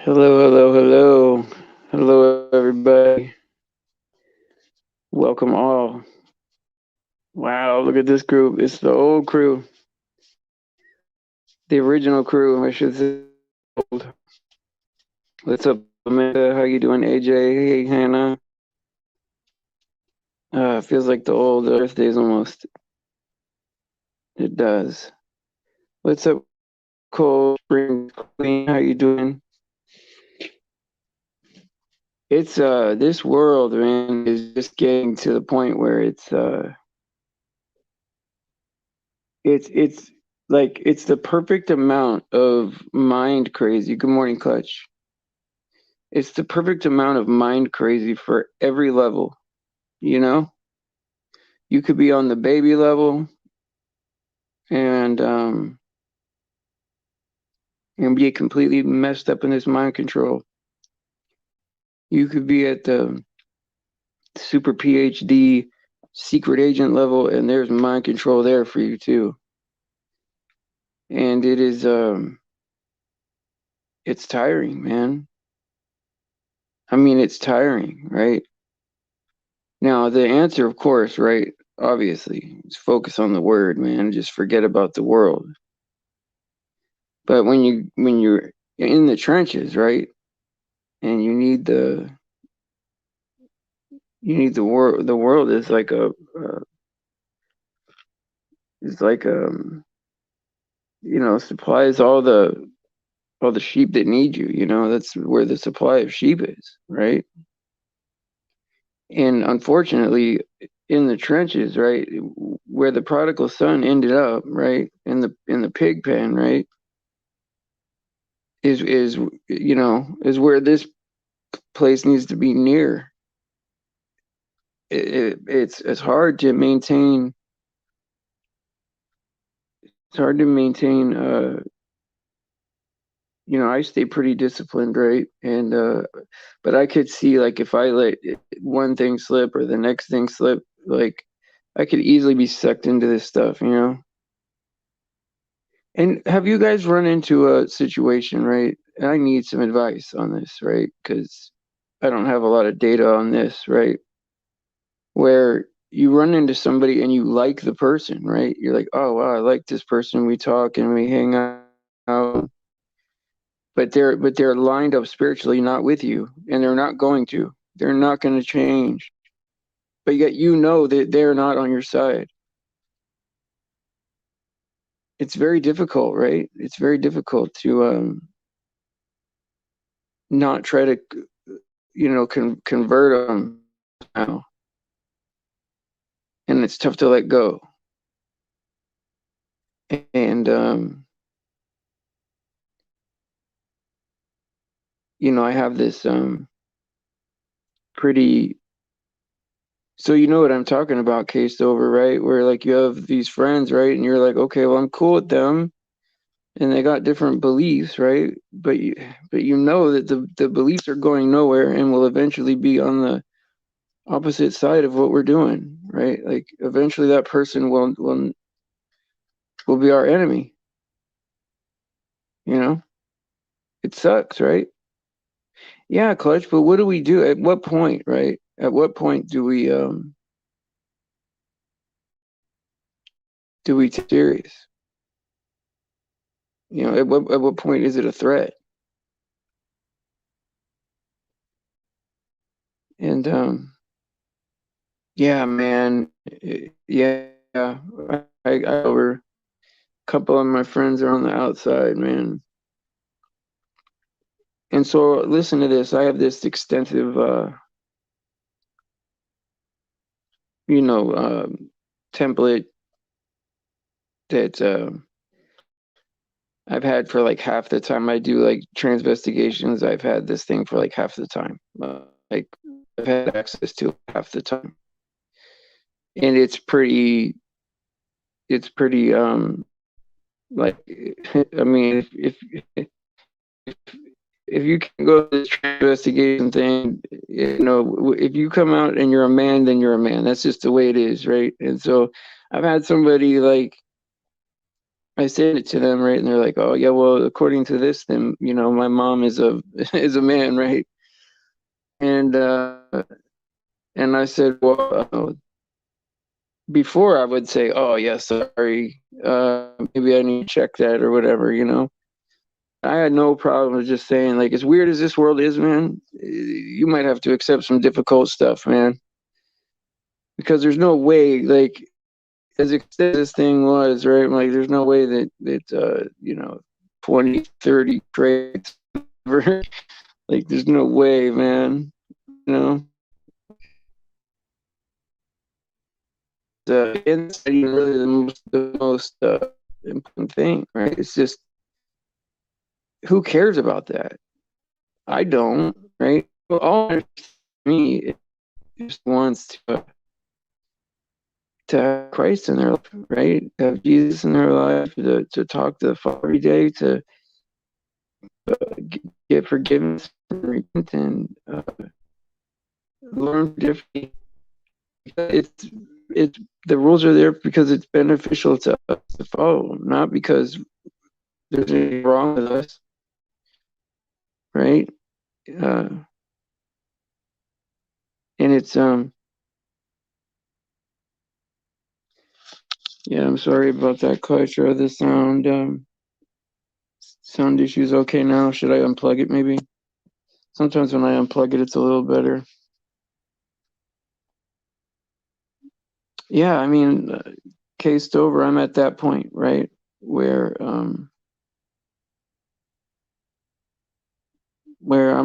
Hello, hello, hello. Hello, everybody. Welcome all. Wow, look at this group. It's the old crew, the original crew, I should say. Old. What's up, Amanda? How you doing, AJ? Hey, Hannah. Feels like the old birthdays almost. It does. What's up, Cole? Spring Queen? How you doing? It's this world, man, is just getting to the point where it's like it's the perfect amount of mind crazy. Good morning, Clutch. It's the perfect amount of mind crazy for every level, you know? You could be on the baby level and and be completely messed up in this mind control. You could be at the super PhD secret agent level and there's mind control there for you too. And it's tiring, man. I mean, it's tiring, right? Now, the answer, of course, right? Obviously, is focus on the word, man. Just forget about the world. But when you're in the trenches, right? And you need the world. The world is like a is like supplies all the sheep that need you. That's where the supply of sheep is, right? And unfortunately, in the trenches, right, where the prodigal son ended up, right, in the pig pen, right, is where this place needs to be near. It's hard to maintain. It's hard to maintain. I stay pretty disciplined, right? And but I could see like if I let one thing slip or the next thing slip, like I could easily be sucked into this stuff. And have you guys run into a situation, right? And I need some advice on this, right? Because I don't have a lot of data on this, right? Where you run into somebody and you like the person, right? You're like, oh wow, I like this person. We talk and we hang out, but they're lined up spiritually not with you, and they're not going to. They're not going to change. But yet you know that they're not on your side. It's very difficult, right? It's very difficult to not try to convert them now, and it's tough to let go. And I have this pretty. So you know what I'm talking about, case over, right? Where like you have these friends, right? And you're like, okay, well, I'm cool with them, and they got different beliefs, right? But you know that the beliefs are going nowhere and will eventually be on the opposite side of what we're doing, right? Like eventually that person will be our enemy. You know, it sucks, right? Yeah, Clutch. But what do we do? At what point, right? At what point do we take it serious? At what point is it a threat? And yeah, man, yeah, I over a couple of my friends are on the outside, man. And so listen to this. I have this extensive, you know, template that I've had for like half the time I do like transvestigations. I've had this thing for like half the time. Like I've had access to half the time, and it's pretty like I mean if you can go to this investigation thing, if you come out and you're a man, then you're a man. That's just the way it is, right? And so I've had somebody like I said it to them, right? And they're like, "Oh yeah, well, according to this, then my mom is a is a man, right?" And and I said, "Well, before I would say, oh yeah, sorry, maybe I need to check that or whatever. I had no problem with just saying, like, as weird as this world is, man, you might have to accept some difficult stuff, man, because there's no way, like, as extensive as this thing was, right? Like, there's no way that 20, 30 traits, like, there's no way, man. You know, it's not even really the most important thing, right? It's just who cares about that? I don't, right? Well, all me is just wants to have Christ in their life, right? Have Jesus in their life, to talk to the Father every day, to get forgiveness, repent, and learn differently. It's the rules are there because it's beneficial to us to follow, not because there's anything wrong with us, right? Uh, and it's yeah, I'm sorry about that clutch or the sound issues. Okay now. Should I unplug it maybe? Sometimes when I unplug it, it's a little better. Yeah, I mean, cased over. I'm at that point, right, where I'm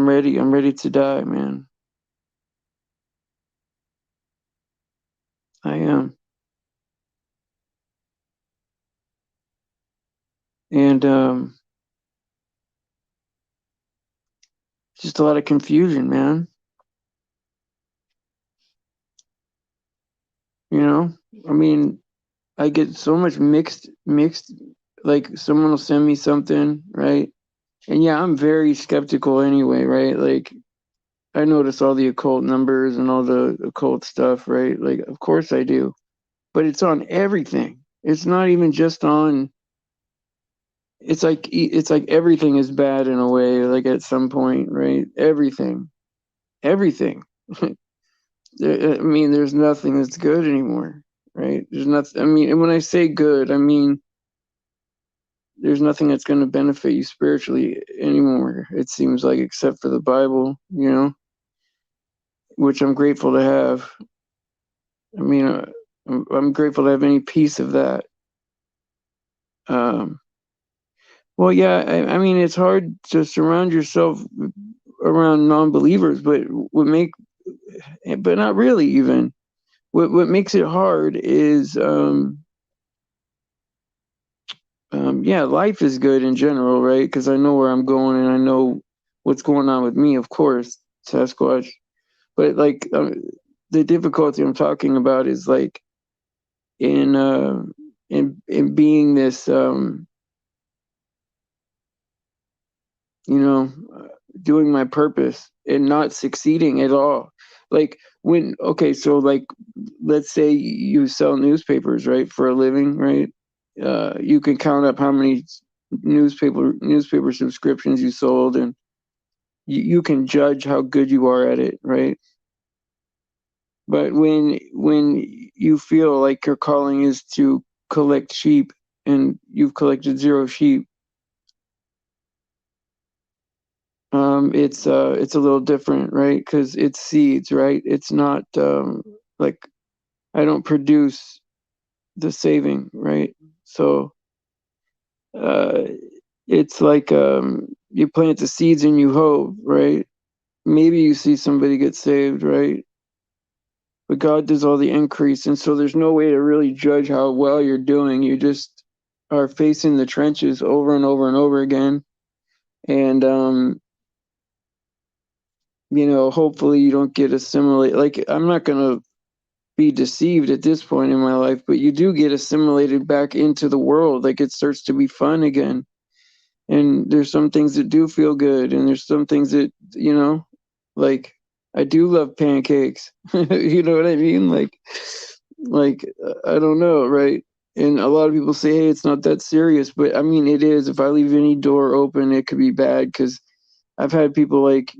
ready. I'm ready to die, man. I am, and just a lot of confusion, man. You know, I mean, I get so much mixed. Like someone will send me something, right? And yeah, I'm very skeptical anyway, right? Like I notice all the occult numbers and all the occult stuff, right? Like, of course I do, but it's on everything. It's not even just on. It's like everything is bad in a way. Like at some point, right? Everything. I mean, there's nothing that's good anymore, right? There's nothing. I mean, and when I say good, I mean there's nothing that's going to benefit you spiritually anymore. It seems like, except for the Bible, which I'm grateful to have. I mean, I'm grateful to have any piece of that. Um, well, yeah, I mean, it's hard to surround yourself around non-believers, but not really even. What makes it hard is, yeah, life is good in general, right? Because I know where I'm going and I know what's going on with me, of course, Sasquatch. But like, the difficulty I'm talking about is like in uh, in being this, you know, doing my purpose and not succeeding at all. Like okay, so like, let's say you sell newspapers, right, for a living, right? You can count up how many newspaper subscriptions you sold, and you can judge how good you are at it, right? But when you feel like your calling is to collect sheep and you've collected zero sheep, it's a little different, right? Because it's seeds, right? It's not like I don't produce the saving, right? So uh, it's like you plant the seeds and you hope, right? Maybe you see somebody get saved, right? But God does all the increase, and so there's no way to really judge how well you're doing. You just are facing the trenches over and over and over again, and hopefully you don't get assimilated. Like, I'm not gonna be deceived at this point in my life, but you do get assimilated back into the world. Like, it starts to be fun again, and there's some things that do feel good, and there's some things that like, I do love pancakes. You know what I mean? Like I don't know, right? And a lot of people say, hey, it's not that serious, but I mean, it is. If I leave any door open, it could be bad because I've had people like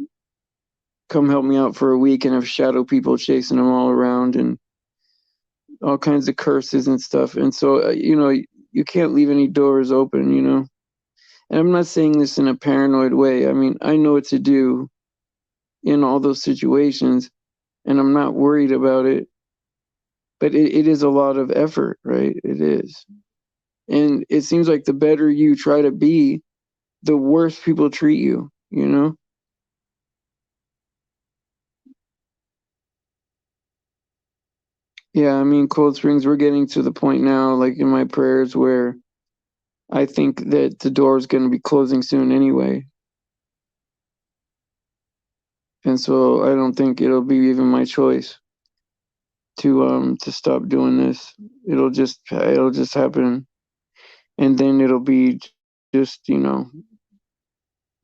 come help me out for a week and have shadow people chasing them all around and all kinds of curses and stuff. And so, you can't leave any doors open, And I'm not saying this in a paranoid way. I mean, I know what to do in all those situations and I'm not worried about it, but it is a lot of effort, right? It is. And it seems like the better you try to be, the worse people treat you? Yeah, I mean, Cold Springs, we're getting to the point now, like in my prayers, where I think that the door is going to be closing soon anyway. And so I don't think it'll be even my choice to stop doing this. It'll just happen. And then it'll be just,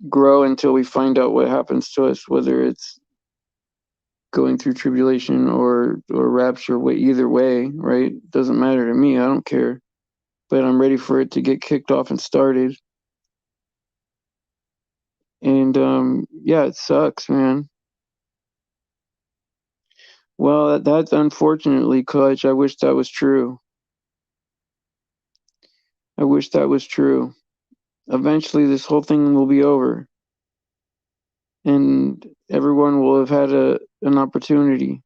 grow until we find out what happens to us, whether it's going through tribulation or rapture, either way, right? Doesn't matter to me. I don't care. But I'm ready for it to get kicked off and started. And yeah, it sucks, man. Well, that's unfortunately, Clutch. I wish that was true. I wish that was true. Eventually, this whole thing will be over, and everyone will have had an opportunity.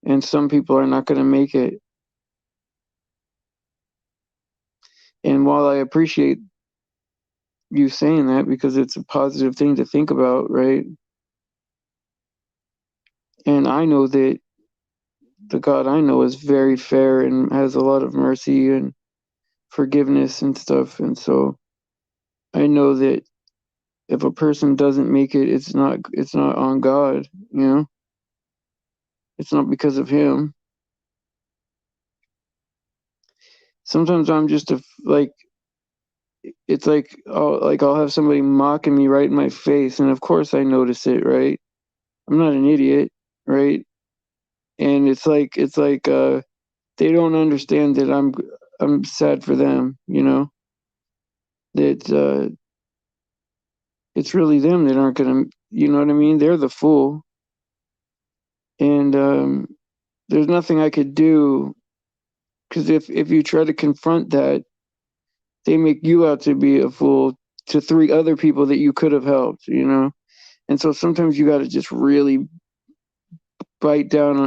And some people are not going to make it. And while I appreciate you saying that because it's a positive thing to think about, right? And I know that the God I know is very fair and has a lot of mercy and forgiveness and stuff. And so I know that if a person doesn't make it, it's not on God, you know? It's not because of him. Sometimes I'm just like it's like I'll have somebody mocking me right in my face and of course I notice it, right? I'm not an idiot, right? And it's like they don't understand that I'm sad for them, that it's really them that aren't gonna, you know what I mean? They're the fool, and there's nothing I could do because if you try to confront that, they make you out to be a fool to three other people that you could have helped. And so sometimes you got to just really bite down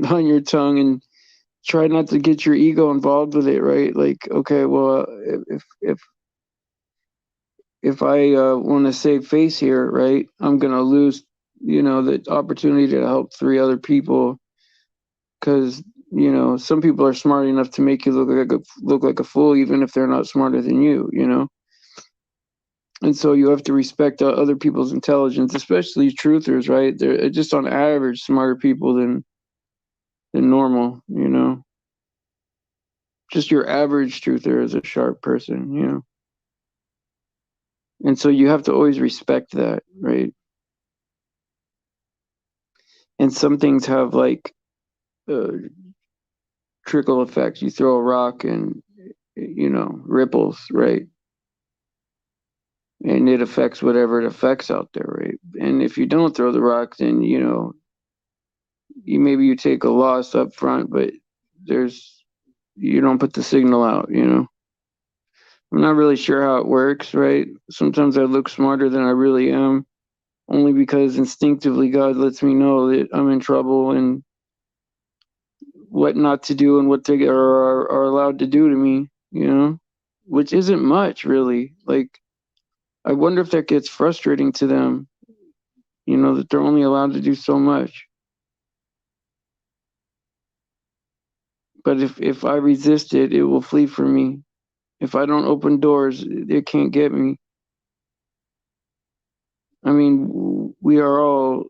on your tongue and try not to get your ego involved with it, right? Like, okay, well, if I want to save face here, right, I'm gonna lose, the opportunity to help three other people because some people are smart enough to make you look like a fool, even if they're not smarter than you. And so you have to respect other people's intelligence, especially truthers, right? They're just on average smarter people than normal. Just your average truther is a sharp person. And so you have to always respect that, right? And some things have like uh, trickle effects. You throw a rock and ripples, right? And it affects whatever it affects out there, right? And if you don't throw the rock, then maybe you take a loss up front, but there's you don't put the signal out. I'm not really sure how it works, right? Sometimes I look smarter than I really am, only because instinctively God lets me know that I'm in trouble and what not to do and what they are allowed to do to me, which isn't much really. Like, I wonder if that gets frustrating to them, that they're only allowed to do so much. But if I resist it, it will flee from me. If I don't open doors, it can't get me. I mean, we are all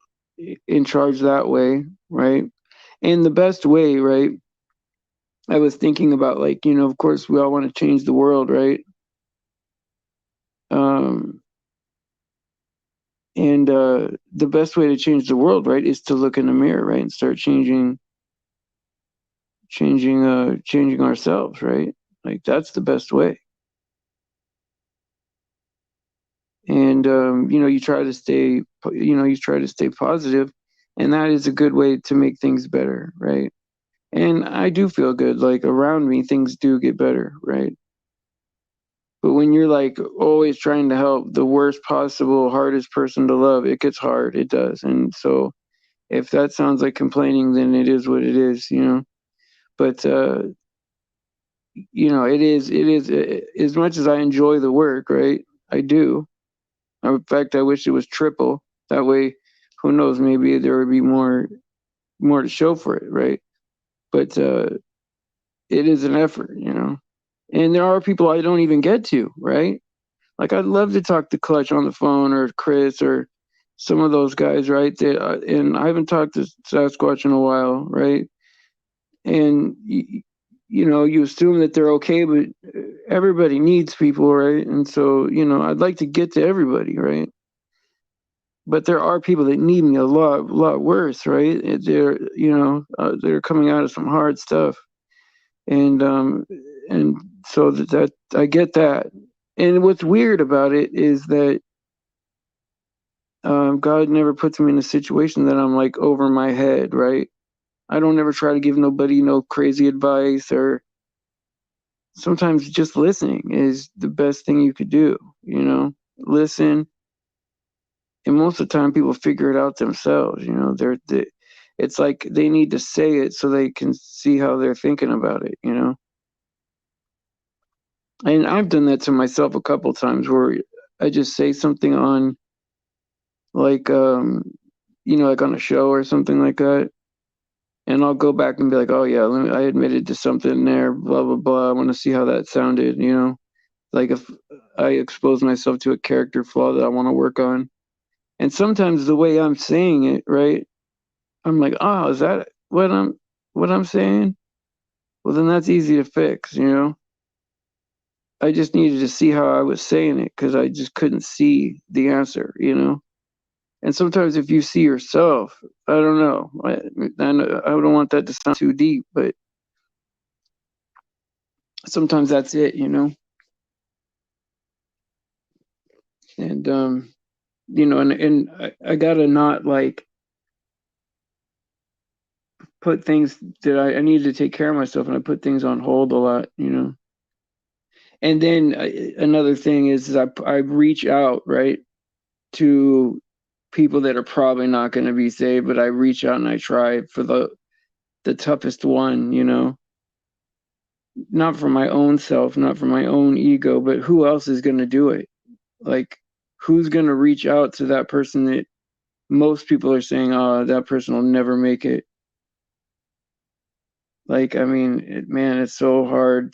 in charge that way, right? And the best way, right? I was thinking about like, of course we all want to change the world, right? Um, and the best way to change the world, right, is to look in the mirror, right, and start changing changing ourselves, right? Like that's the best way. And you try to stay positive, and that is a good way to make things better, right? And I do feel good, like around me things do get better, right? But when you're like always trying to help the worst possible, hardest person to love, it gets hard. It does. And so if that sounds like complaining, then it is what it is, you know. But it is as much as I enjoy the work, right? I do. In fact, I wish it was triple. That way, who knows, maybe there would be more to show for it, right? But it is an effort, you know. And there are people I don't even get to, right? Like I'd love to talk to Clutch on the phone or Chris or some of those guys, right? And I haven't talked to Sasquatch in a while, right? And you assume that they're okay, but everybody needs people, right? And so I'd like to get to everybody, right? But there are people that need me a lot worse, right? They're coming out of some hard stuff, and so that I get that. And what's weird about it is that God never puts me in a situation that I'm like over my head, right? I don't ever try to give nobody no crazy advice, or sometimes just listening is the best thing you could do, listen. And most of the time people figure it out themselves, it's like they need to say it so they can see how they're thinking about it. And I've done that to myself a couple times where I just say something on like like on a show or something like that, and I'll go back and be like, oh yeah, I admitted to something there, blah blah blah. I want to see how that sounded. Like if I expose myself to a character flaw that I want to work on, and sometimes the way I'm saying it, right, I'm like, oh, is that what I'm saying? Well, then that's easy to fix. I just needed to see how I was saying it because I just couldn't see the answer. And sometimes if you see yourself, I don't know. I don't want that to sound too deep, but sometimes that's it. And and I gotta not like put things that I need to take care of myself, and I put things on hold a lot. And then another thing is I reach out, right, to people that are probably not going to be saved, but I reach out and I try for the toughest one. Not for my own self, not for my own ego, but who else is going to do it? Like, who's going to reach out to that person that most people are saying, oh, that person will never make it? Like, I mean, man, it's so hard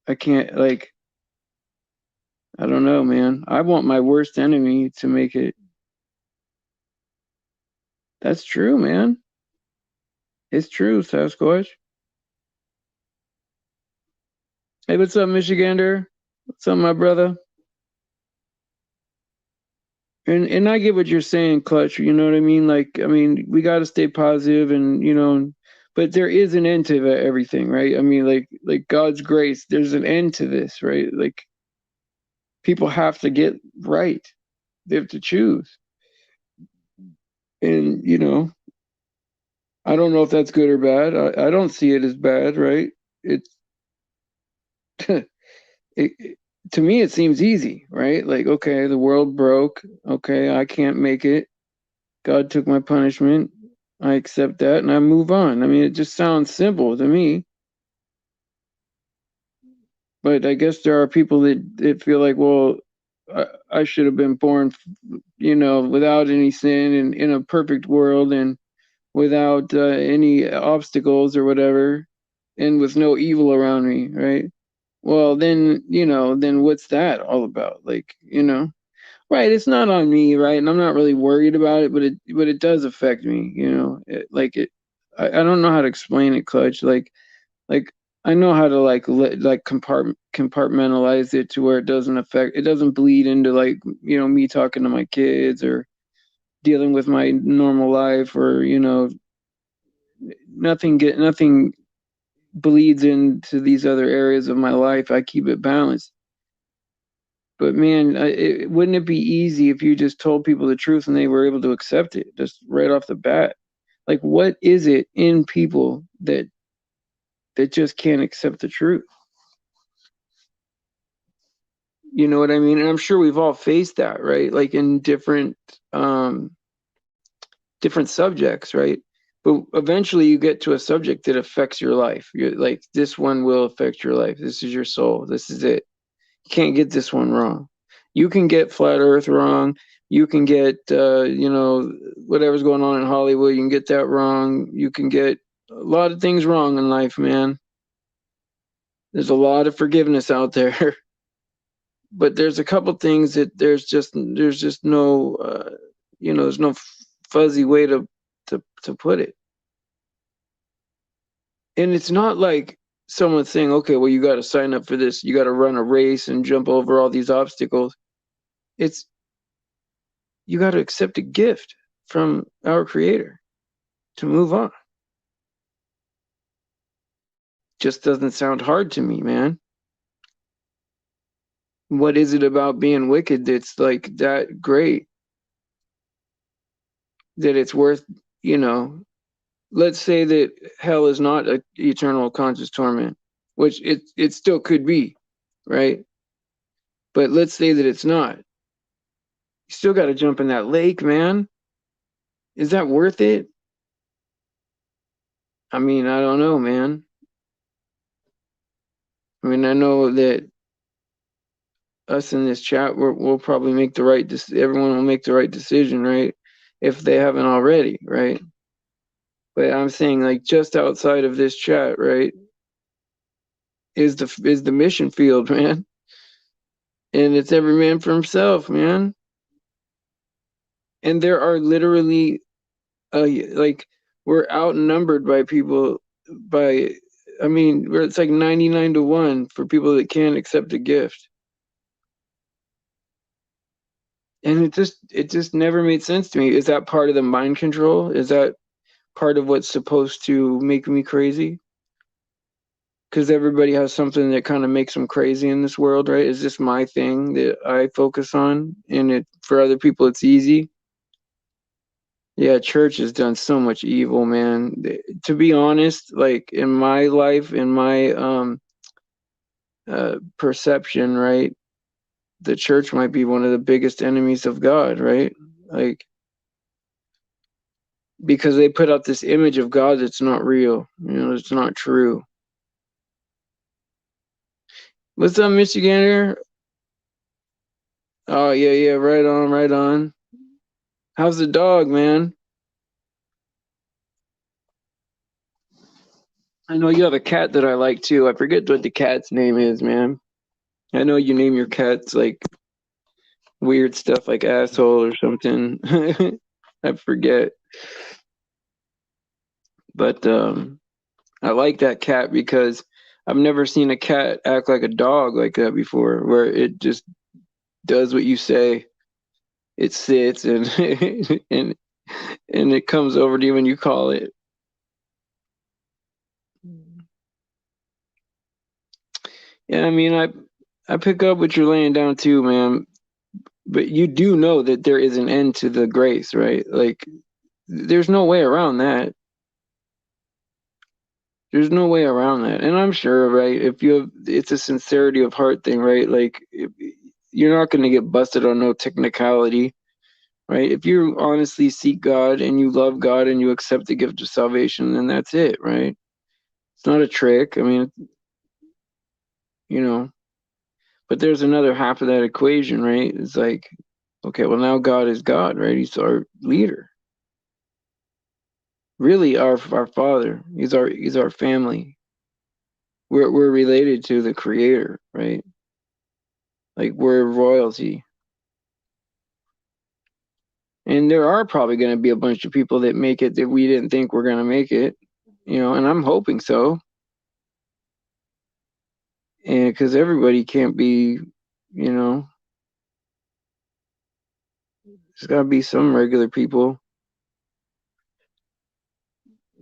I can't, like, I don't know, man. I want my worst enemy to make it. That's true, man. It's true, Sasquatch. Hey, what's up, Michigander? What's up, my brother? And I get what you're saying, Clutch. You know what I mean? Like, I mean, we got to stay positive, and but there is an end to everything, right? I mean, like God's grace. There's an end to this, right? Like, people have to get right. They have to choose, and I don't know if that's good or bad. I don't see it as bad, right? It's it, to me, it seems easy, right? Like, okay, the world broke. Okay, I can't make it. God took my punishment. I accept that and I move on. I mean, it just sounds simple to me. But I guess there are people that feel like, well, I should have been born, without any sin and in a perfect world and without any obstacles or whatever, and with no evil around me, right? Well, then what's that all about? Like. Right, it's not on me, right? And I'm not really worried about it, but it does affect me. I don't know how to explain it, Clutch. Like I know how to like compartmentalize it to where it doesn't bleed into like, me talking to my kids or dealing with my normal life or, nothing bleeds into these other areas of my life. I keep it balanced. But man, wouldn't it be easy if you just told people the truth and they were able to accept it just right off the bat? Like, what is it in people that just can't accept the truth? You know what I mean? And I'm sure we've all faced that, right? Like in um different subjects, right? But eventually you get to a subject that affects your life. You're like, this one will affect your life. This is your soul. This is it. You can't get this one wrong. You can get flat earth wrong. You can get whatever's going on in Hollywood, you can get that wrong. You can get a lot of things wrong in life, man. There's a lot of forgiveness out there. But there's a couple things that there's just no there's no fuzzy way to put it. And it's not like someone saying, okay, well, you got to sign up for this, you got to run a race and jump over all these obstacles. It's you got to accept a gift from our creator to move on. Just doesn't sound hard to me, man. What is it about being wicked that's like that great that it's worth, you know, let's say that hell is not a eternal conscious torment, which it still could be, right? But let's say that it's not. You still got to jump in that lake, man. Is that worth it? I mean, I don't know, man. I mean, I know that us in this chat, we'll probably make the right. Everyone will make the right decision, right? If they haven't already, right? But I'm saying, like, just outside of this chat, right, is the mission field, man. And it's every man for himself, man. And there are literally, like, we're outnumbered by people by. I mean, it's like 99 to 1 for people that can't accept a gift. And it just never made sense to me. Is that part of the mind control? Is that part of what's supposed to make me crazy? Because everybody has something that kind of makes them crazy in this world, right? Is this my thing that I focus on, and it for other people it's easy? Yeah, church has done so much evil, man. To be honest, like in my life, in my perception, right, the church might be one of the biggest enemies of God, right? Like because they put out this image of God that's not real. It's not true. What's up, Michigander? Oh yeah, yeah, right on, right on. How's the dog, man? I know you have a cat that I like too. I forget what the cat's name is, man. I know you name your cats like weird stuff like asshole or something. I forget. But I like that cat because I've never seen a cat act like a dog like that before, where it just does what you say. It sits and and and it comes over to you when you call it. Yeah, I mean, I pick up what you're laying down too, man. But you do know that there is an end to the grace, right? Like, there's no way around that. There's no way around that. And I'm sure, right? If you have, it's a sincerity of heart thing, right? Like, you're not going to get busted on no technicality, right? If you honestly seek God and you love God and you accept the gift of salvation, then that's it, right? It's not a trick. I mean, you know, but there's another half of that equation, right? It's like, okay, well, now God is God, right? He's our leader, really our father. He's our family. We're related to the creator, right? Like we're royalty. And there are probably going to be a bunch of people that make it that we didn't think were going to make it, and I'm hoping so. And because everybody can't be, there's got to be some regular people.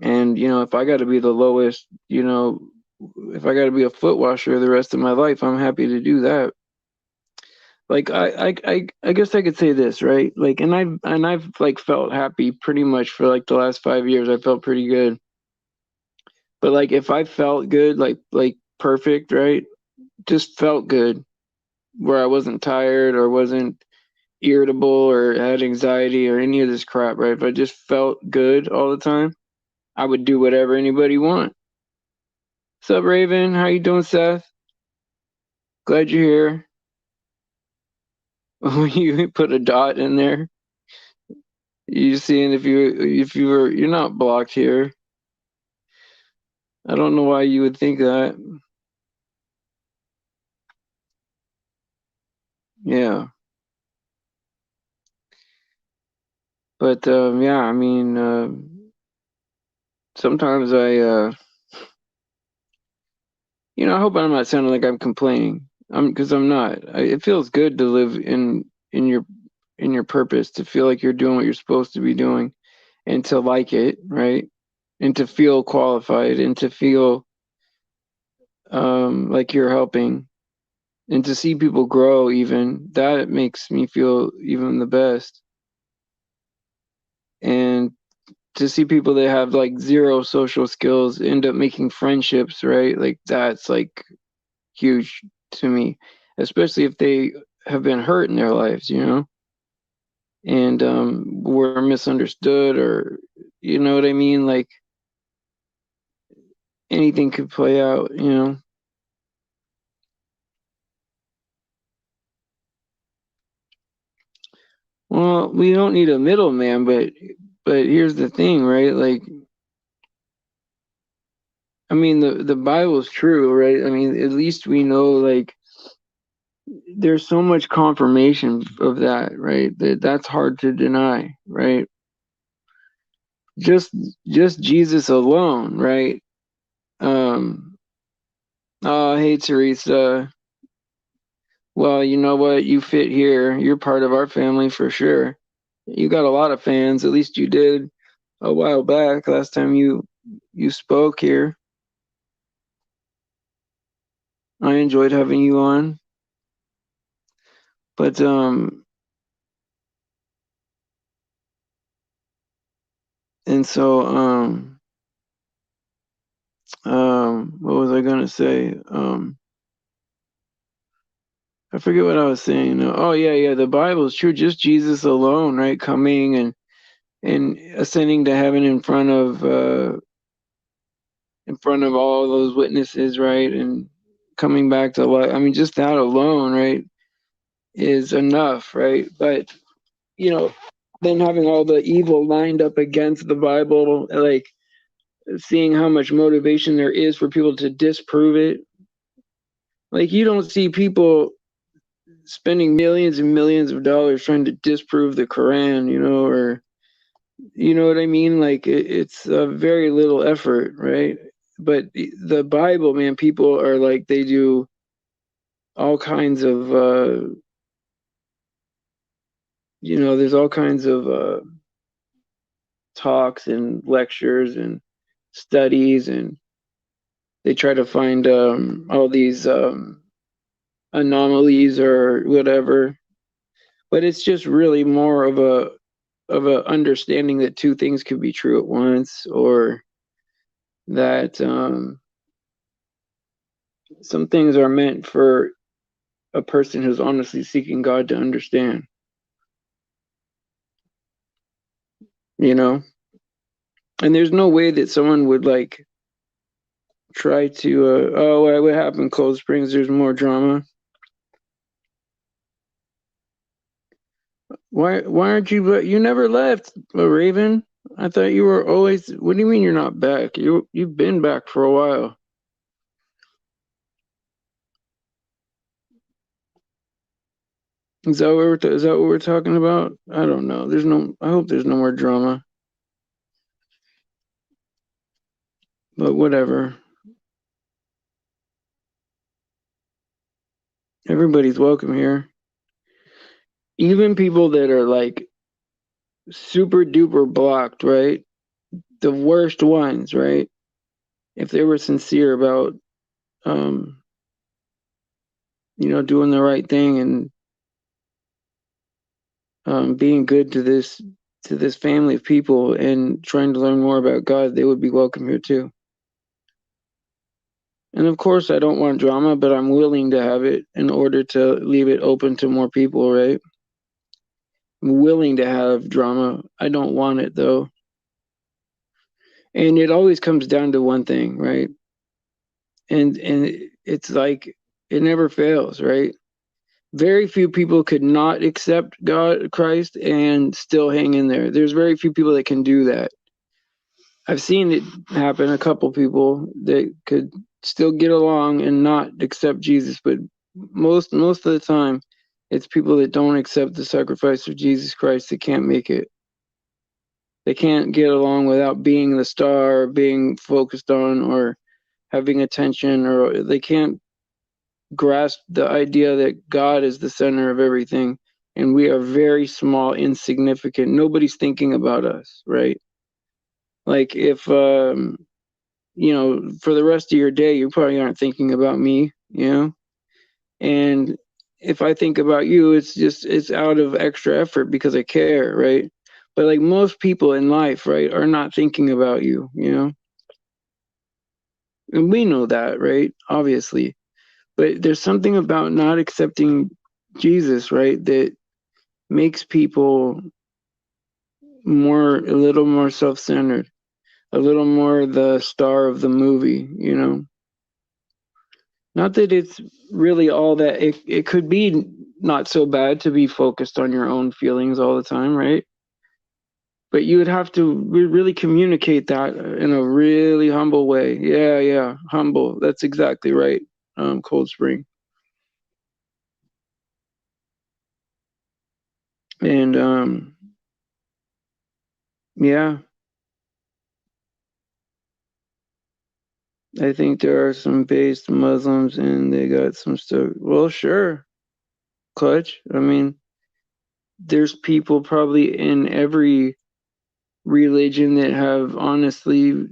And, if I got to be the lowest, if I got to be a foot washer the rest of my life, I'm happy to do that. Like I guess I could say this, right? Like, and I've like felt happy pretty much for like the last 5 years. I felt pretty good. But like if I felt good, like perfect, right? Just felt good, where I wasn't tired or wasn't irritable or had anxiety or any of this crap, right? If I just felt good all the time, I would do whatever anybody want. What's up, Raven? How you doing, Seth? Glad you're here. You put a dot in there. You seeing if you were you're not blocked here. I don't know why you would think that. Yeah. But yeah, I mean sometimes I hope I'm not sounding like I'm complaining. Because I'm not. It feels good to live in your in your purpose, to feel like you're doing what you're supposed to be doing and to like it, right? And to feel qualified and to feel like you're helping and to see people grow, even that makes me feel even the best. And to see people that have like zero social skills end up making friendships, right? Like that's like huge to me, especially if they have been hurt in their lives, and were misunderstood, or you know what I mean? Like anything could play out. Well, we don't need a middleman, but here's the thing, right? Like, I mean, the Bible's true, right? I mean, at least we know, like, there's so much confirmation of that, right? That's hard to deny, right? Just just Jesus alone, right? Um, oh, hey Teresa. Well, you know what? You fit here. You're part of our family for sure. You got a lot of fans. At least you did a while back. Last time you spoke here, I enjoyed having you on. But and so what was I gonna say? I forget what I was saying. Oh yeah, yeah. The Bible is true. Just Jesus alone, right? Coming and ascending to heaven in front of all those witnesses, right? And coming back to life. I mean, just that alone, right, is enough, right? But you know, then having all the evil lined up against the Bible, like seeing how much motivation there is for people to disprove it. Like you don't see people spending millions and millions of dollars trying to disprove the Quran, or you know what I mean? Like it's a very little effort, right? But the Bible, man, people are like they do all kinds of there's all kinds of talks and lectures and studies, and they try to find all these anomalies or whatever. But it's just really more of a understanding that two things could be true at once, or that some things are meant for a person who's honestly seeking God to understand, you know? And there's no way that someone would like try to, oh, what happened, Cold Springs? There's more drama. Why aren't you never left, Raven? I thought you were always, what do you mean you're not back? You've been back for a while. Is that what we're talking about? I don't know. I hope there's no more drama, but whatever. Everybody's welcome here. Even people that are like super duper blocked, right? the worst ones, right? If they were sincere about, um, doing the right thing and being good to this family of people and trying to learn more about God, they would be welcome here too. And of course, I don't want drama, but I'm willing to have it in order to leave it open to more people, right? I'm willing to have drama. I don't want it though. And it always comes down to one thing, right? And it's like it never fails, right? Very few people could not accept God, Christ, and still hang in there. There's very few people that can do that. I've seen it happen. A couple people that could still get along and not accept Jesus, but most of the time, it's people that don't accept the sacrifice of Jesus Christ that can't make it. They can't get along without being the star, being focused on, or having attention, or they can't grasp the idea that God is the center of everything and we are very small, insignificant. Nobody's thinking about us, right? Like if for the rest of your day, you probably aren't thinking about me, and if I think about you, it's out of extra effort because I care, right? But like most people in life, right, are not thinking about you, and we know that, right? Obviously. But there's something about not accepting Jesus, right, that makes people a little more self-centered, a little more the star of the movie. Not that it's really all that it could be not so bad to be focused on your own feelings all the time, right? But you would have to really communicate that in a really humble way. Yeah, yeah, humble. That's exactly right. Cold Spring. And yeah, I think there are some based Muslims and they got some stuff. Well, sure, Clutch. I mean, there's people probably in every religion that have honestly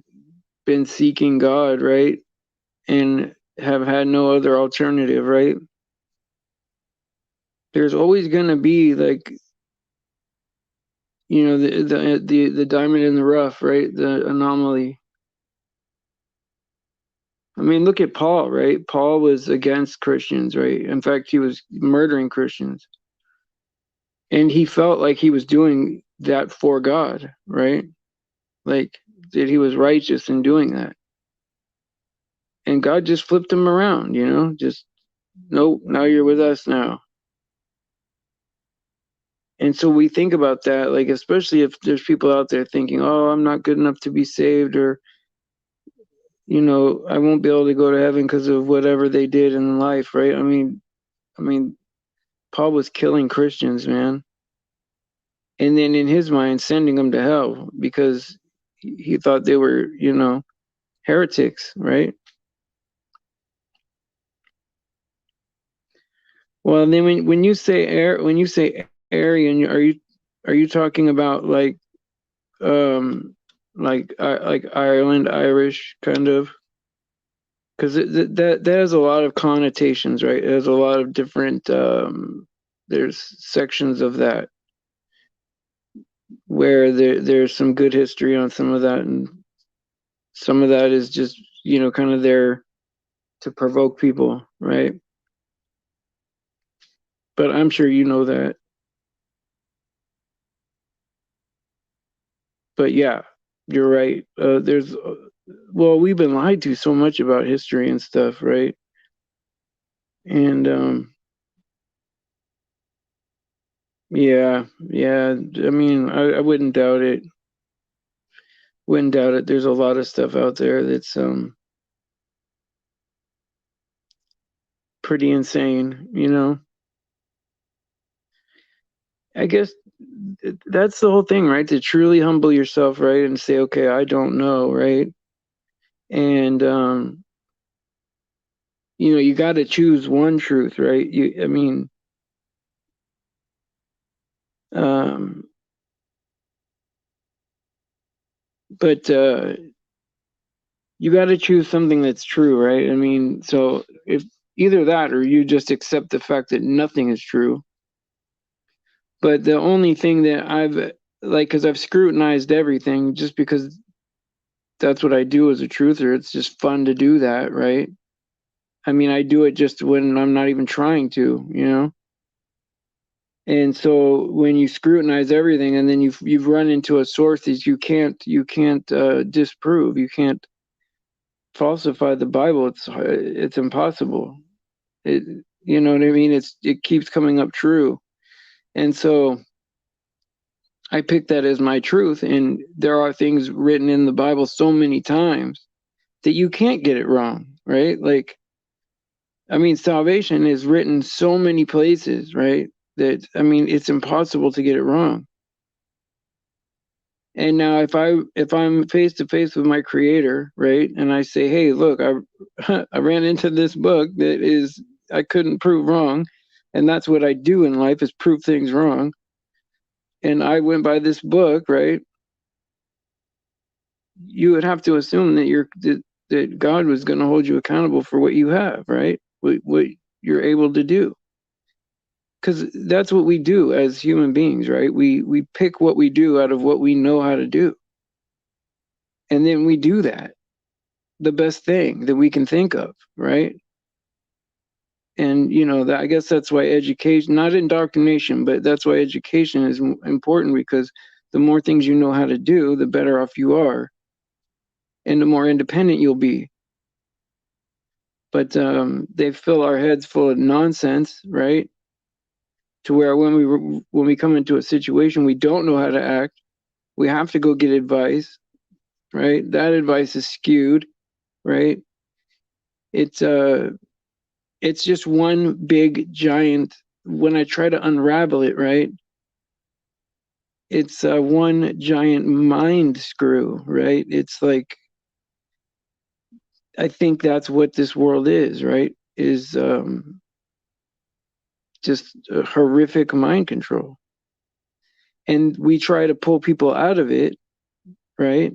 been seeking God, right? And have had no other alternative, right? There's always going to be like, the diamond in the rough, right? The anomaly. I mean, look at Paul, right? Paul was against Christians, right? In fact, he was murdering Christians. And he felt like he was doing that for God, right? Like that he was righteous in doing that. And God just flipped him around, just nope, now you're with us now. And so we think about that, like especially if there's people out there thinking, oh, I'm not good enough to be saved, or I won't be able to go to heaven because of whatever they did in life, right? I mean, Paul was killing Christians, man. And then in his mind, sending them to hell because he thought they were, heretics, right? Well, then when you say Aryan, are you talking about um like Ireland Irish kind of? Because that has a lot of connotations, right? It has a lot of different there's sections of that where there's some good history on some of that, and some of that is just kind of there to provoke people, right? But I'm sure you know that. But yeah, you're right. Well, we've been lied to so much about history and stuff, right? And yeah, yeah. I mean, I wouldn't doubt it. Wouldn't doubt it. There's a lot of stuff out there that's pretty insane. I guess that's the whole thing, right? To truly humble yourself, right? And say, okay, I don't know, right? And you got to choose one truth, right? I mean, um But you got to choose something that's true, right? I mean, so if either that or you just accept the fact that nothing is true. But the only thing that I've like, because I've scrutinized everything just because that's what I do as a truther. It's just fun to do that, right? I mean, I do it just when I'm not even trying to, you know? And so when you scrutinize everything and then you've run into a source that you can't disprove, you can't falsify the Bible. It's impossible. It, you know what I mean? It keeps coming up true. And so I pick that as my truth. And there are things written in the Bible so many times that you can't get it wrong, right? Like, I mean, salvation is written so many places, right? That, I mean, it's impossible to get it wrong. And now if I'm face to face with my creator, right? And I say, "Hey, look, I ran into this book that is I couldn't prove wrong." And that's what I do in life is prove things wrong. And I went by this book, right? You would have to assume that God was going to hold you accountable for what you have, right? What you're able to do. Because that's what we do as human beings, right? We pick what we do out of what we know how to do. And then we do that, the best thing that we can think of, right? And that I guess that's why education, not indoctrination, but that's why education is important, because the more things you know how to do, the better off you are, and the more independent you'll be. But they fill our heads full of nonsense, right? To where when we come into a situation we don't know how to act, we have to go get advice, right? That advice is skewed, right? It's it's just one big giant. When I try to unravel it, right? It's one giant mind screw, right? It's like I think that's what this world is, right? Is just a horrific mind control, and we try to pull people out of it, right?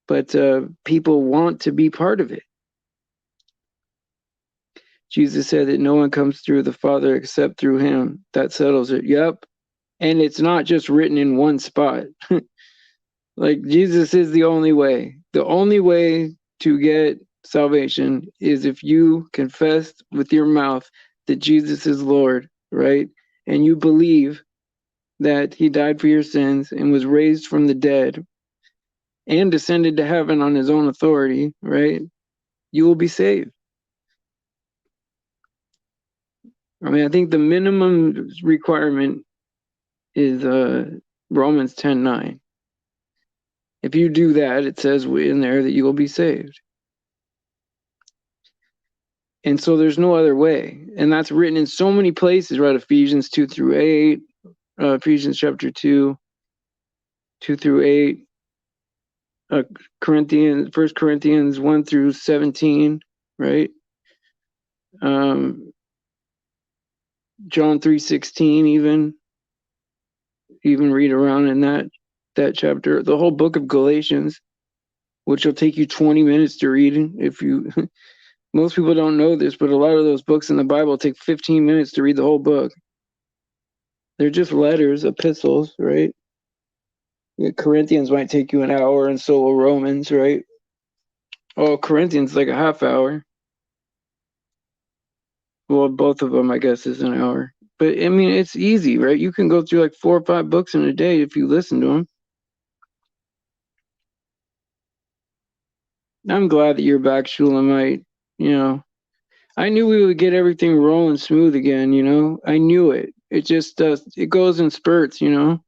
But people want to be part of it. Jesus said that no one comes through the Father except through him. That settles it. Yep. And it's not just written in one spot. Like, Jesus is the only way. The only way to get salvation is if you confess with your mouth that Jesus is Lord, right? And you believe that he died for your sins and was raised from the dead and descended to heaven on his own authority, right? You will be saved. I mean, I think the minimum requirement is Romans 10:9. If you do that, it says in there that you will be saved. And so there's no other way. And that's written in so many places, right? Ephesians 2-8, Ephesians chapter 2, 2-8, Corinthians, 1 Corinthians 1-17, right? John 3:16, even read around in that chapter. The whole book of Galatians, which will take you 20 minutes to read if you most people don't know this, but a lot of those books in the Bible take 15 minutes to read the whole book. They're just letters, epistles, right? Corinthians might take you an hour, and so will Romans, right? Oh, Corinthians like a half hour. Well, both of them, I guess, is an hour. But I mean, it's easy, right? You can go through like 4 or 5 books in a day if you listen to them. I'm glad that you're back, Shulamite. You know, I knew we would get everything rolling smooth again. I knew it. It just does. It goes in spurts, and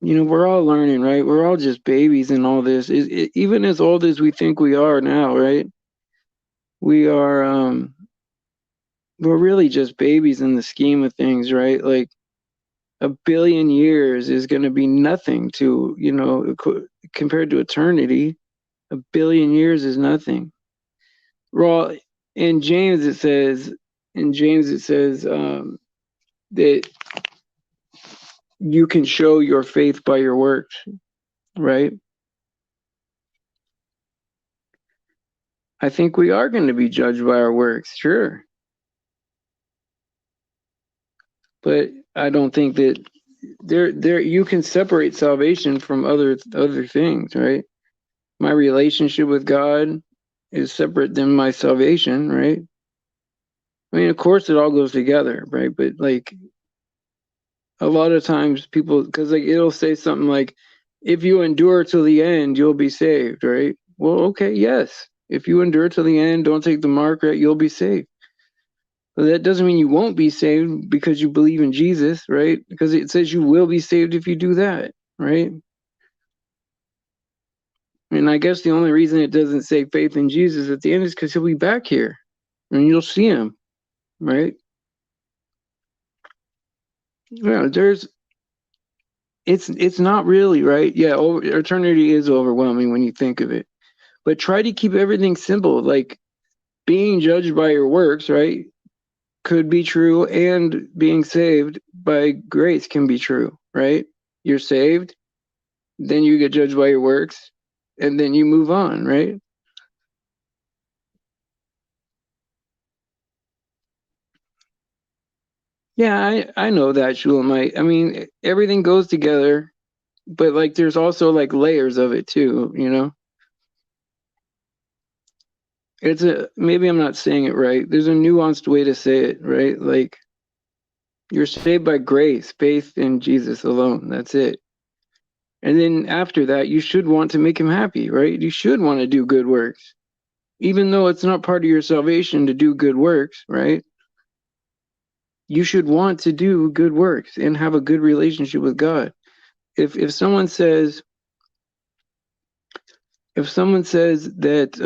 we're all learning, right? We're all just babies in all this. Even as old as we think we are now, right? We are we're really just babies in the scheme of things, right? Like, a billion years is going to be nothing to, compared to eternity. A billion years is nothing. Well, in James it says, that you can show your faith by your works, right? I think we are going to be judged by our works, sure. But I don't think that there you can separate salvation from other things, right? My relationship with God is separate than my salvation, right? I mean, of course, it all goes together, right? But like a lot of times, people, because like it'll say something like, "If you endure till the end, you'll be saved," right? Well, okay, yes. If you endure till the end, don't take the mark, right? You'll be saved. But that doesn't mean you won't be saved because you believe in Jesus, right? Because it says you will be saved if you do that, right? And I guess the only reason it doesn't say faith in Jesus at the end is because he'll be back here and you'll see him, right? Yeah, it's not really, right? Yeah, eternity is overwhelming when you think of it. But try to keep everything simple, like being judged by your works, right? Could be true, and being saved by grace can be true, right? You're saved, then you get judged by your works, and then you move on, right? Yeah, I know that, Shulamite. I mean, everything goes together, but like there's also like layers of it too, you know? It's a maybe I'm not saying it right. There's a nuanced way to say it, right? Like you're saved by grace, faith in Jesus alone. That's it. And then after that, you should want to make him happy, right? You should want to do good works. Even though it's not part of your salvation to do good works, right? You should want to do good works and have a good relationship with God. If someone says if someone says that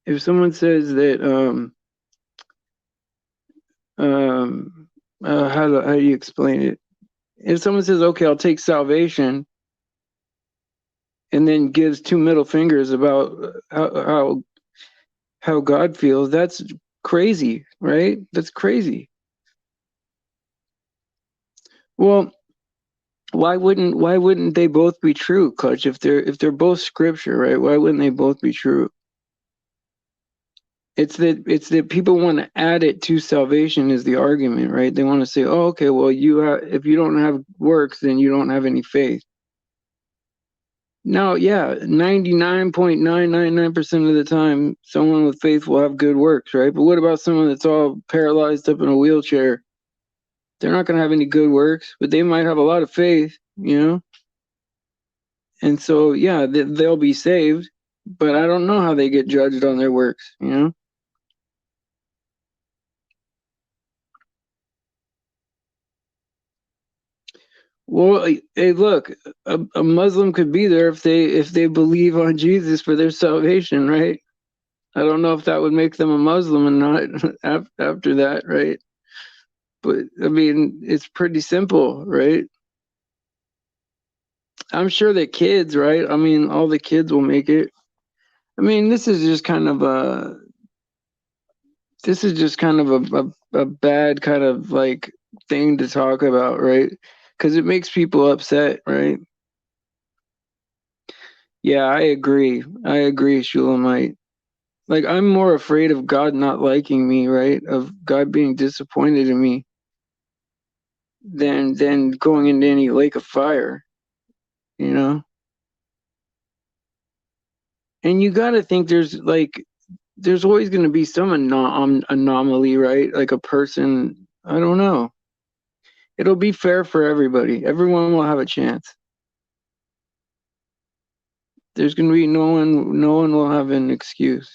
if someone says that um how do you explain it? If someone says, okay, I'll take salvation, and then gives two middle fingers about how God feels, that's crazy, right? That's crazy. Well, why wouldn't they both be true, Clutch? If they're both scripture, right? Why wouldn't they both be true? It's that people want to add it to salvation is the argument, right? They want to say, oh, okay, well, if you don't have works, then you don't have any faith. No, yeah, 99.999% of the time, someone with faith will have good works, right? But what about someone that's all paralyzed up in a wheelchair? They're not going to have any good works, but they might have a lot of faith, you know? And so, yeah, they'll be saved, but I don't know how they get judged on their works, you know? Well, hey, look, a Muslim could be there if they believe on Jesus for their salvation, right? I don't know if that would make them a Muslim or not after that, right? But I mean, it's pretty simple, right? I'm sure that kids, right? I mean, all the kids will make it. I mean, this is just kind of a bad kind of like thing to talk about, right? Because it makes people upset, right? Yeah, I agree, Shulamite. Like I'm more afraid of God not liking me, right? Of God being disappointed in me than going into any lake of fire, you know? And you got to think there's always going to be some anomaly, right? Like a person, I don't know. It'll be fair for everybody. Everyone will have a chance. There's going to be no one will have an excuse.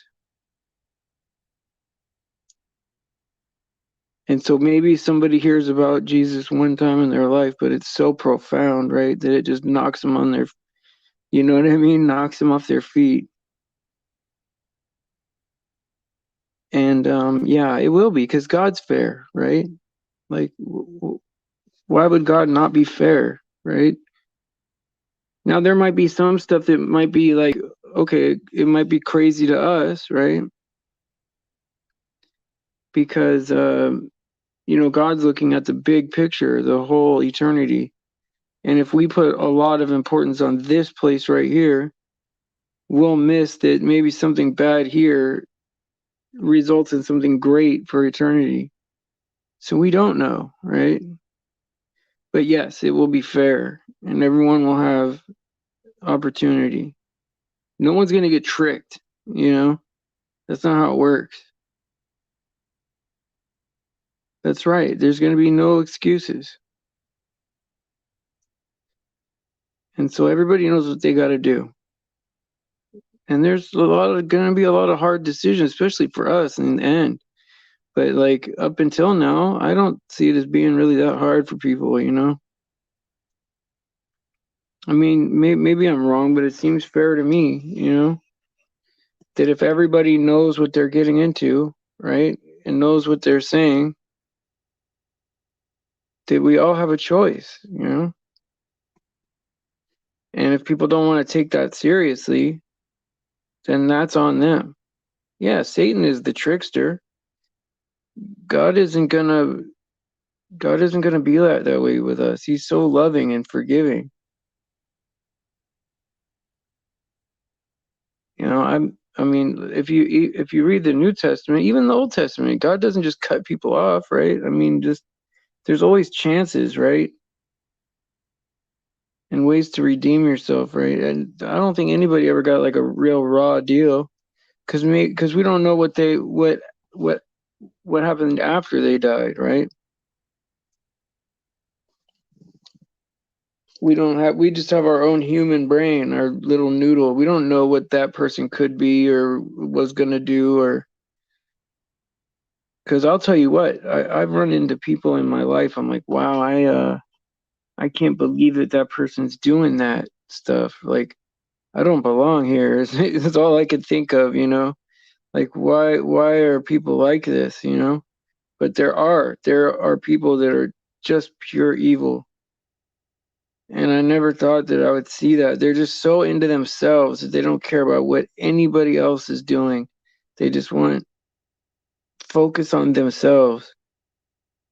And so maybe somebody hears about Jesus one time in their life, but it's so profound, right? That it just knocks them on their, you know what I mean? Knocks them off their feet. And yeah, it will be because God's fair, right? Like, why would God not be fair, right? Now, there might be some stuff that might be like, okay, it might be crazy to us, right? Because God's looking at the big picture, the whole eternity. And if we put a lot of importance on this place right here, we'll miss that maybe something bad here results in something great for eternity. So we don't know, right? But yes, it will be fair and everyone will have opportunity. No one's going to get tricked, you know? That's not how it works. That's right. There's going to be no excuses. And so everybody knows what they got to do. And there's going to be a lot of hard decisions, especially for us in the end. But like up until now, I don't see it as being really that hard for people. I mean, maybe I'm wrong, but it seems fair to me, that if everybody knows what they're getting into, right, and knows what they're saying, that we all have a choice. And if people don't want to take that seriously, then that's on them. Yeah, Satan is the trickster. God isn't gonna God isn't gonna be that way with us. He's so loving and forgiving. I mean, if you read the New Testament, even the Old Testament, God doesn't just cut people off, right? I mean, just there's always chances, right? And ways to redeem yourself, right? And I don't think anybody ever got like a real raw deal, because we don't know what what happened after they died, right? We just have our own human brain, our little noodle. We don't know what that person could be or was gonna do, or because I'll tell you what, I've run into people in my life. I'm like, wow, I can't believe that person's doing that stuff. Like, I don't belong here. That's all I could think of. Like, why are people like this? But there are people that are just pure evil. And I never thought that I would see that. They're just so into themselves that they don't care about what anybody else is doing. They just want focus on themselves.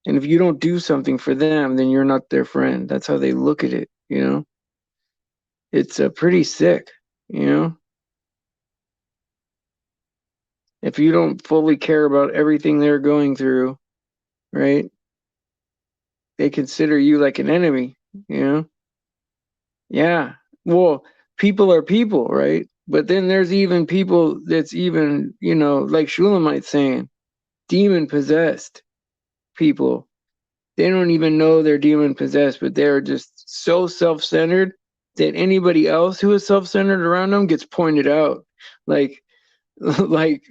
And if you don't do something for them, then you're not their friend. That's how they look at it. It's pretty sick. If you don't fully care about everything they're going through, right? They consider you like an enemy. Yeah. Well, people are people, right? But then there's even people that's even, like Shulamite saying, demon possessed people. They don't even know they're demon possessed, but they're just so self centered that anybody else who is self centered around them gets pointed out. Like, like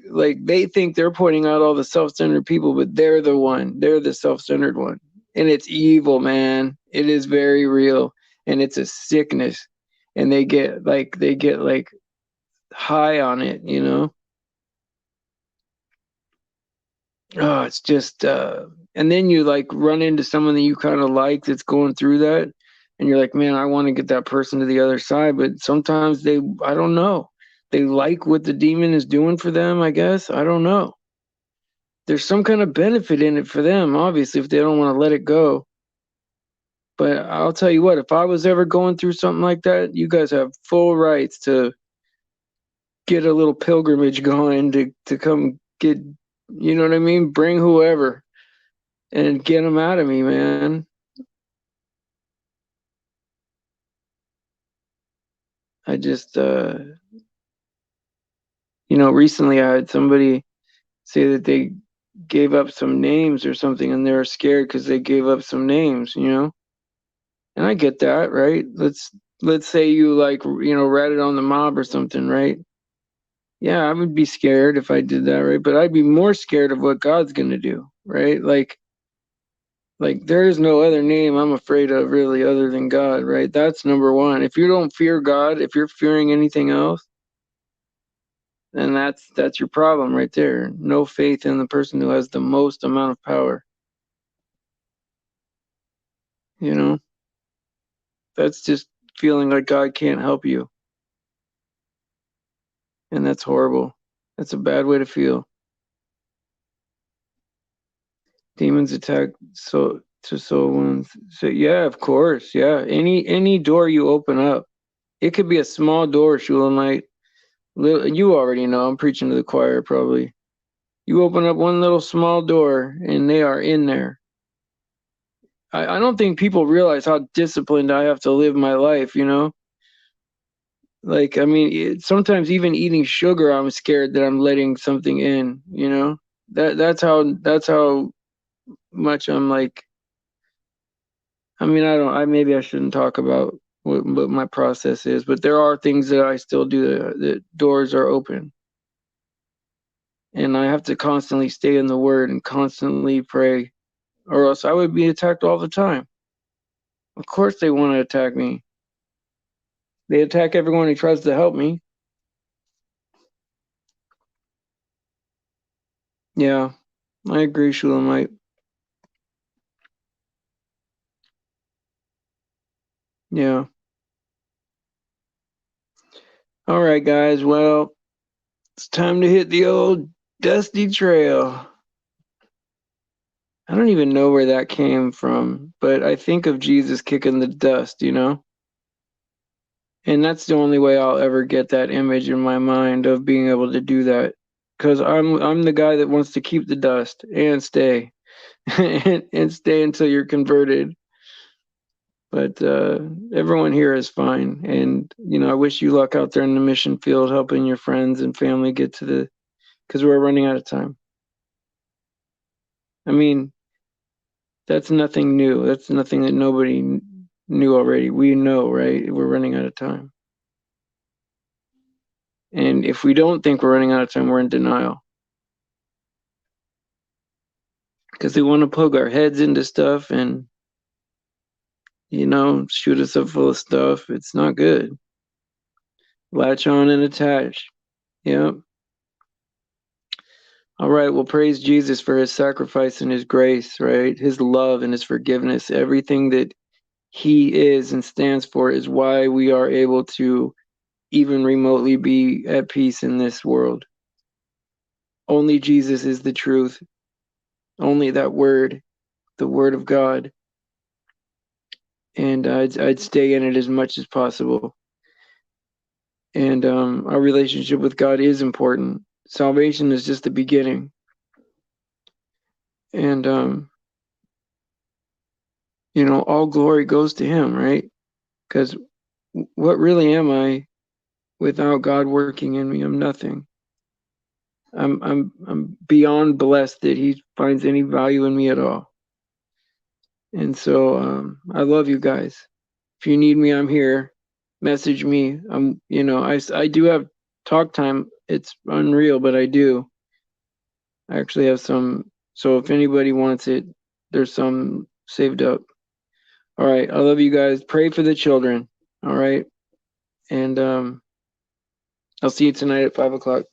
they think they're pointing out all the self centered people, but they're the one. They're the self centered one, and it's evil, man. It is very real, and it's a sickness, and they get like high on it. Oh, it's just and then you like run into someone that you kind of like that's going through that, and you're like, man, I want to get that person to the other side, but sometimes I don't know. They like what the demon is doing for them, I guess. I don't know. There's some kind of benefit in it for them, obviously, if they don't want to let it go. But I'll tell you what, if I was ever going through something like that, you guys have full rights to get a little pilgrimage going to come get, you know what I mean? Bring whoever and get them out of me, man. I just, recently I had somebody say that they gave up some names or something and they were scared because they gave up some names. And I get that, right? Let's say you like, ratted on the mob or something, right? Yeah, I would be scared if I did that, right? But I'd be more scared of what God's gonna do, right? Like there is no other name I'm afraid of really other than God, right? That's number one. If you don't fear God, if you're fearing anything else, then that's your problem right there. No faith in the person who has the most amount of power. You know, that's just feeling like God can't help you, and that's horrible. That's a bad way to feel. Demons attack soul wounds. So yeah, of course. Yeah. Any door you open up. It could be a small door, Shulamite. You already know. I'm preaching to the choir probably. You open up one little small door and they are in there. I don't think people realize how disciplined I have to live my life, you know? Like, I mean, sometimes even eating sugar, I'm scared that I'm letting something in, you know? That's how much I'm like, I mean, I maybe I shouldn't talk about what my process is, but there are things that I still do that doors are open. And I have to constantly stay in the word and constantly pray, or else I would be attacked all the time. Of course they want to attack me. They attack everyone who tries to help me. Yeah, I agree, Shulamite. Yeah. All right, guys. Well, it's time to hit the old dusty trail. I don't even know where that came from, but I think of Jesus kicking the dust, you know? And that's the only way I'll ever get that image in my mind of being able to do that. Because I'm the guy that wants to keep the dust and stay and stay until you're converted. But everyone here is fine, and you know I wish you luck out there in the mission field, helping your friends and family get to the. Because we're running out of time. I mean, that's nothing new. That's nothing that nobody knew already. We know, right? We're running out of time. And if we don't think we're running out of time, we're in denial. Because they want to poke our heads into stuff and, you know, shoot us up full of stuff. It's not good. Latch on and attach. Yep. All right. Well, praise Jesus for his sacrifice and his grace, right? His love and his forgiveness. Everything that he is and stands for is why we are able to even remotely be at peace in this world. Only Jesus is the truth. Only that word, the word of God. And I'd stay in it as much as possible. And our relationship with God is important. Salvation is just the beginning. And, you know, all glory goes to him, right? Because what really am I without God working in me? I'm nothing. I'm beyond blessed that he finds any value in me at all. And so I love you guys. If you need me, I'm here. Message me. You know, I do have talk time. It's unreal, but I do. I actually have some. So if anybody wants it, there's some saved up. All right. I love you guys. Pray for the children. All right. And I'll see you tonight at 5 o'clock.